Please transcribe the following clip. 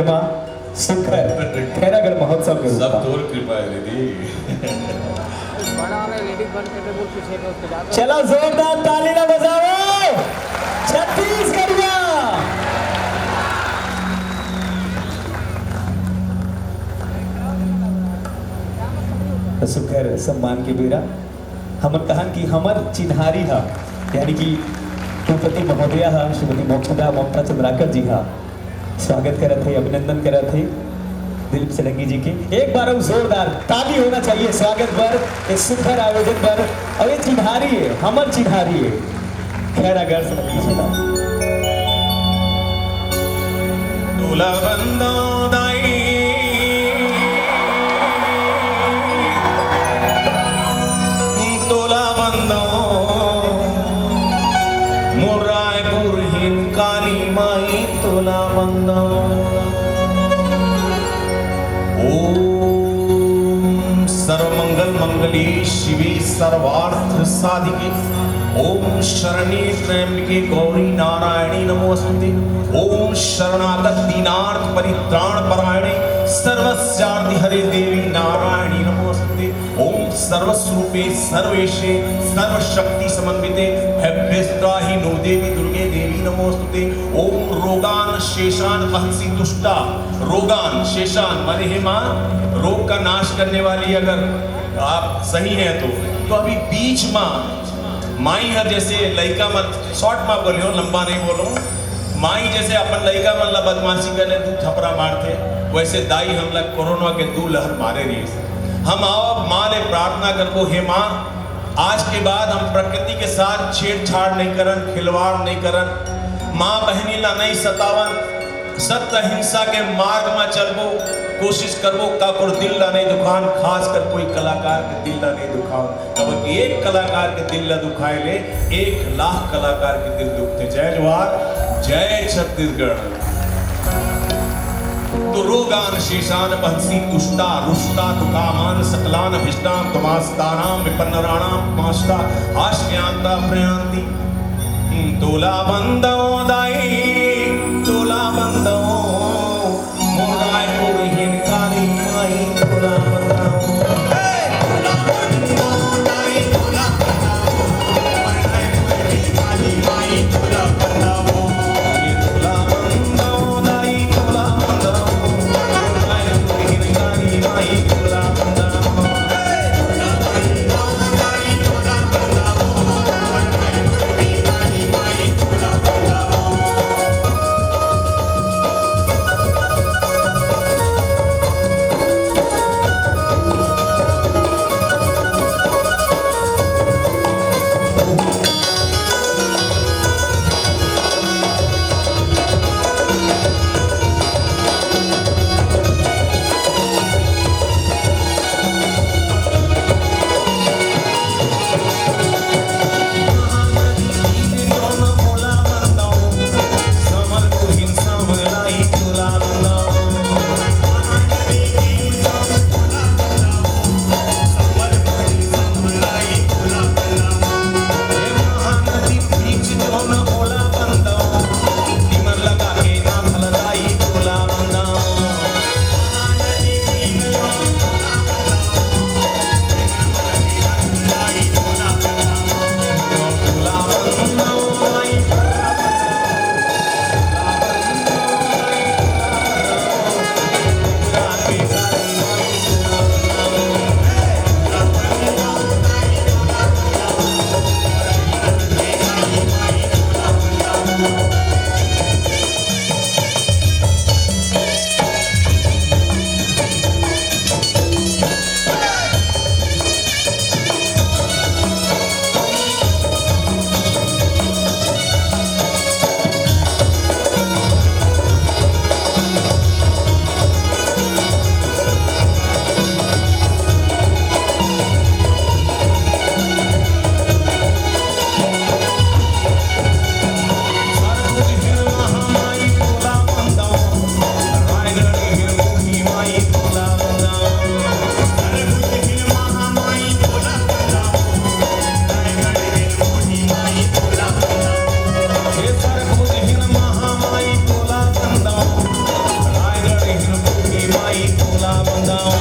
में सुखर खैरागढ़ महोत्सव के सब तोर कृपा है दीदी। चलो जोरदार ताली ना बजाओ छत्तीसगढ़िया। सुखर सम्मान के बेरा हमन कहन कि हमर चिन्हारी हा यानी कि कुलपति महोदया हा श्रीमती ममता चंद्राकर जी हा स्वागत करत है, अभिनंदन करत है दिलीप सडंगी जी के। एक बार जोरदार ताली होना चाहिए स्वागत पर इस सुंदर आयोजन पर। और ये चिन्हारी है, हमर चिन्हारी है खैरागढ़ से। तोला बंदो दाई तोला बंदो मुरायपुर हिनकानी माई तोला बंदो। ओम सर्वमंगल मंगली शिवे सर्वार्थ साधिके ओम शरण्ये त्र्यंबके गौरी नारायणी नमोस्तुते। ओम शरणागत दीनार्थ परित्राण परायणे सर्वस्यार्ति हरे देवी नारायणी नमोस्तुते। ओम सर्वस्वरूपे सर्वेशे सर्वशक्ति समन्विते भव्यस्त्राहि नो देवी दुर्गे देवी नमोस्तुते। ओम रोगान शेषान अहंसी तुष्टा रोगान शेषान माने हे मां रोग का नाश करने वाली अगर आप सही हैं तो अभी बीच मां माई है जैसे लड़का मत शॉर्ट में बोलियो लंबा नहीं बोलो। माई जैसे अपन लड़का मन ला बदमाशी करने दू थपरा मारते वैसे दाई हम लोग कोरोना के दू लहर मारे रही। हम आओ माँ ने प्रार्थना करबो हे माँ आज के बाद हम प्रकृति के साथ छेड़छाड़ नहीं करन खिलवाड़ नहीं करन माँ बहनी ला नहीं सतावन सत्य हिंसा के मार्ग में चलबो कोशिश करबो काकुर दिल ला नहीं दुखान खास कर कोई कलाकार के दिल ला नहीं दुखाओ। अब एक कलाकार के दिल ला दुखाए ले 1,00,000 कलाकार के दिल दुखते। जय जवाहर जय छत्तीसगढ़। तो रोगान शेषान बंसी तुष्टा रुष्टा तुकामान सकलान अभिष्टान तमास्तानाम विपन्नराणाम माष्टा आश्रयांता प्रयांति। तोला बंदो दाई तोला बंदो मोरायपुर हिनकानी माई तोला बंदो। तोला बंदो दाई तोला बंदो मोरायपुर हिनकानी माई तोला बंदो। तोला बंदो दाई तोला बंदो मोरायपुर हिनकानी माई तोला बंदो। गाँव